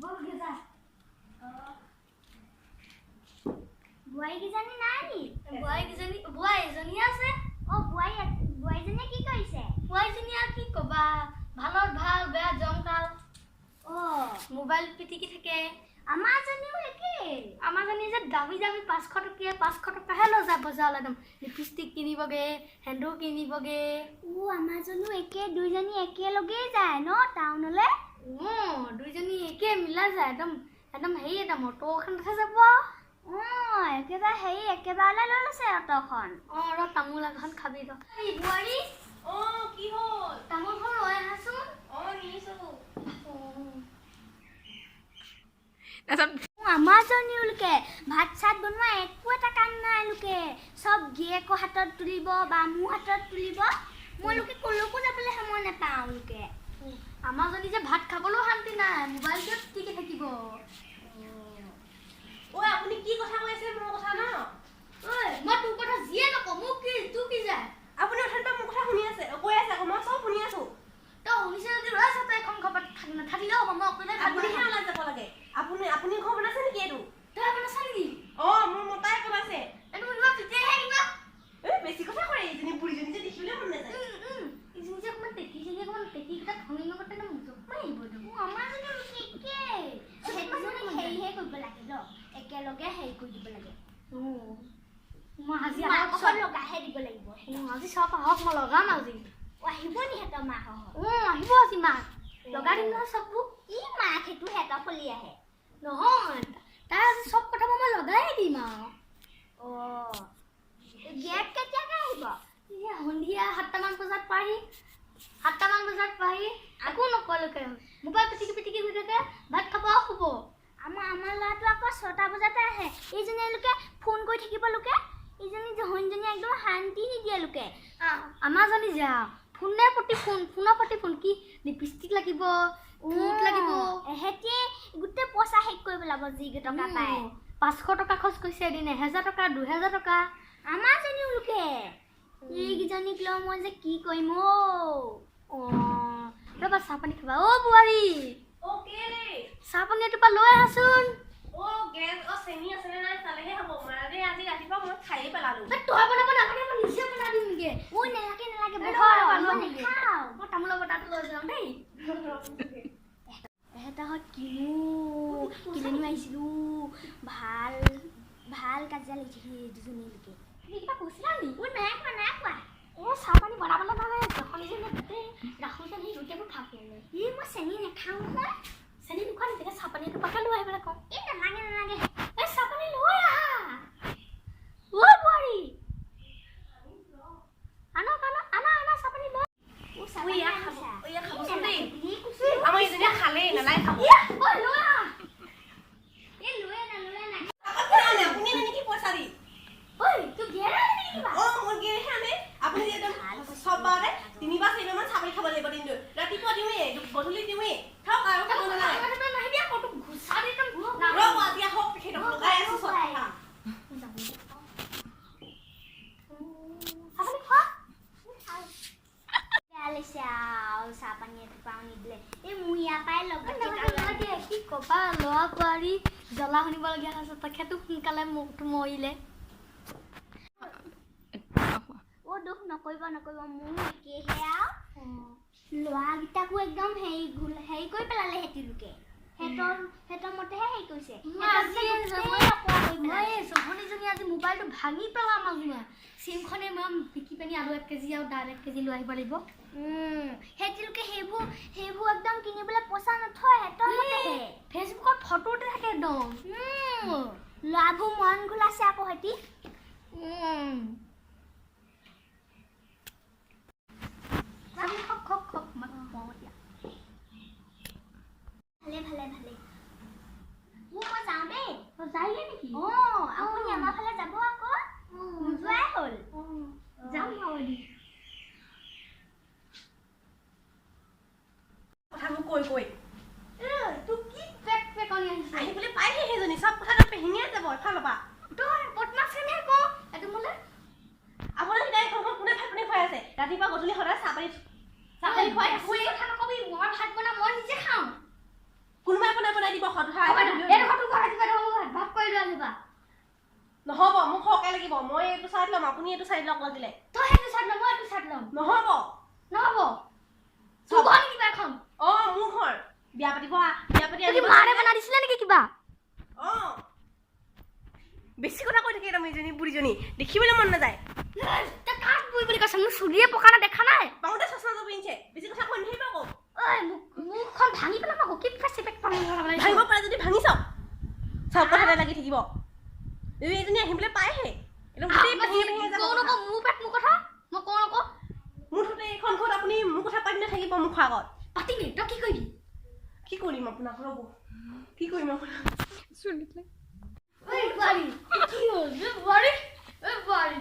বলগে যা বুৱাই কিজানি নাই বুৱাই কিজানি বুৱাই এজনী আছে বুৱাইজনীয়ে কি কৰিছে বুৱাইজনী আৰু কি কবা ভালৰ ভাল বেয়া জংকাল মোবাইল পিটিকি থাকে আমাৰজনীও আমাৰজনী যে দামী 500 টকাহে লৈ যাব বজাৰলৈ একদম লিপষ্টিক কিনিবগে হেণ্ডেল কিনিবগে আমাৰজনীও দুইজনী একেলগে যায় ন টাউনলৈ দুইজনী একে মিলা যায় একদম হেৰি এটা মটৰখনহে যাব একেবাৰে লৈ লৈছে অটখন ৰ তামোল এখন খাবি ৰ বুৱাৰী কি হ'ল তামোলখন লৈ আহাচোন নিছো আমাৰজনীওলোকে ভাত চাত বনোৱা একো এটা কাম নাই লোকে চব গিয়েকৰ হাতত তুলিব বা মোৰ হাতত তুলিব মই লোকে কলৈকো যাবলৈ সময় নাপাওঁ লোকে আমাৰজনী যে ভাত খাবলৈও শান্তি নাই মোবাইলটোত টিকি থাকিব আপুনি কি কথা কৈ আছে মোৰ কথা ন মই তোৰ কথা যিয়ে নকওঁ মোক কি তোৰ কি যায় আপুনি অথনিৰ পৰা মোৰ কথা শুনি আছে কৈ আছে আকৌ মই চব শুনি আছো তই শুনিছে যদি ৰৈ আছ তই এখন ঘৰত নাথাকিলেও হ'ব মই অকলে আপুনিহে ওলাই যাব লাগে আপুনি ঘৰ বনাইছে নেকি এইটো তই বনাইছা নেকি মোৰ মতাই বনাইছে এইটো কিবা তেতিয়াহে কিবা বেছি কথা কৰে এইজনী বুঢ়ীজনী যে দেখিবলৈ মন নাযায় ইজনী যে অকণমান টেকিকেইটা ভঙি লগতে জপমাই আহিব আমাৰজনী হেৰিহে কৰিব লাগে ন একেলগে হেৰি কৰি দিব লাগে মই আজি লগাহে দিব লাগিব আজি চব আহক মই লগাম আজি আহিব নি সিহঁতৰ মাক আহিব আজি মাক লগাই দিম নহয় চববোৰ ই মাক সেইটো সিহঁতৰ ফলি আহে নহয় তাই আজি চব কথা মই লগাই দিম আৰু গেট কেতিয়াকৈ আহিব সন্ধিয়া 7টামান বজাত পাহি একো নকলৈকে মোবাইল পিটিকি হৈ থাকে ভাত খাব শুব আমাৰ ল'ৰাটো আকৌ 6টা বজাতে আহে এইজনী লোকে ফোন কৰি থাকিব লোকে এইজনী জহনজনী একদম শান্তি নিদিয়ে লোকে আমাৰজনী যা ফোনৰ প্ৰতি ফোন কি লিপষ্টিক লাগিব লাগিব এহেঁতি গোটেই পইচা শেষ কৰিব লাগিব যিকেইটকা পায় 500 টকা খৰচ কৰিছে এদিন 1000 টকা 2000 টকা আমাৰজনীও লোকে এইকেইজনীক লৈ মই যে কি কৰিম ৰবা চাহপানী খাবা বুৱাৰী চাহপানী এটোপা লৈ আহাচোন চেনি আছে নে নাই চালেহে হ'ব মানে আজি ৰাতিপুৱা মই খায়ে পেলালো তই বনাব নালাগে মই নিজে বনাই দিম নেকি নালাগে মই তামোলৰ বটাটো লৈ যাওঁ দেই এহেঁতহঁত কিনো আহিছিলো ভাল কাজিয়া লাগিছে দুজনীলৈকে কিবা কৈছিলা নি নাই কোৱা চাহপানী বনাবলৈ নালাগে জখনিজনী গোটেই ৰাখোঁতে সেই গোটেইবোৰ খাব মই চেনি নাখাওঁ নহয় চেনি নোখোৱা নি তেতিয়া চাহপানী এটোপাকে লৈ আহিবলৈ কওঁ নালাগে চাহপানী লৈ আহা বুৱাৰী আনা চাহপানী লৈ আমাৰ এইজনীয়ে খালেই নালাগে খাব লৈ আহা আপুনি মানে কি পইচা দি তোৰ গেৰা মোৰ গেৰেহে আনে আপুনি একদম চব বাৰতে 3-4 মান চাপাৰি খাব লাগিব দিনটো ৰাতিপুৱা দিওঁৱে গধূলি দিওঁৱে খাওক আৰু খাব নালাগে চাহপানী এটোপাও নিদিলে এই মোৰ ইয়াৰ পৰাই নালাগে কি কবা ল'ৰা বোৱাৰী জ্বলা শুনিবলগীয়া হৈছে তেখেতো সোনকালে মৰিলে দুখ নকৰিব মোৰ একেহে আৰু ল'ৰাকেইটাকো একদম হেৰি কৰি পেলালে সিহঁতি লোকে সিহঁতৰ মতেহে হেৰি কৰিছে জহনীজনী আজি মোবাইলটো ভাঙি পেলাম মাজুমা চিমখনে মই বিকি পিনি আৰু 1 কেজি আৰু দাইল 1 কেজি লৈ আহিব লাগিব সিহঁতি লোকে সেইবোৰ একদম কিনিবলৈ পইচা নথয় সিহঁতৰ মতেহে ফেচবুকত ফটো উঠি থাকে একদম ল'ৰাবোৰ মন ঘোলাইছে আকৌ সিহঁতি ভালে মই যাওঁ দেই যায়গে নেকি আপুনি আমাৰ ফালে যাব আকৌ নোযোৱাই হ'ল যাম কথাবোৰ কৈ তোক কি পেকনি আহিছে আহিবলৈ পাইহে সেইজনী চব কথা পেহিঙিয়ে যাব এফালৰ পৰা তই বদমাছেনে আকৌ এইটো মোলে আপোনাৰ সিদাই কোনে ভাত পানী খুৱাই আছে ৰাতিপুৱা গধূলি সদায় চাহপানী খুৱাই কথা নকবি মই ভাত বনাম মই নিজে খাওঁ কোনোবাই বনাই দিব কথা এই কথা কৰা দিবা ভাগ কৰি লোৱা দিবা নহব মোক হকে লাগিব মই এইটো চাই লম আপুনি এইটো চাই লওক লাগিলে তই সেইটো চাই লম মই এইটো চাই লম নহব নহব সুবন কিবা এখন মোৰ ঘৰ বিয়া পাতিব তুমি মাৰে বনা দিছিলা নেকি কিবা বেছি কথা কৈ থাকে তুমি এজনী বুঢ়ীজনী দেখিবলৈ মন নাযায় তই কাক বুঢ়ী বুলি কৈছ মোৰ চুলিয়ে পকা না দেখা নাই বাউতে চশমা পিন্ধিছে বেছি কথা কৈ নাহিব আকৌ ঐ মুখখন ভাঙি পেলাম আকৌ কি ফেচি পেক পানী ভাঙিব পাৰে যদি ভাঙি চাওক চব কথাতে লাগি থাকিব যদি এজনী আহিবলৈ পায়হে একদম গোটেই ভাঙি ভাঙি যাব কোন আকৌ মোৰ পেট মোৰ কথা মই কোন আকৌ মুঠতে এইখন ঘৰত আপুনি মোৰ কথা পাতি নাথাকিব মুখৰ আগত পাতিবি তই কি কৰিবি কি কৰিম আপোনাক ৰ'ব কি কৰিম আপোনাক ঐ বুঢ়ী কি হ'ল বুঢ়ী ঐ বুঢ়ী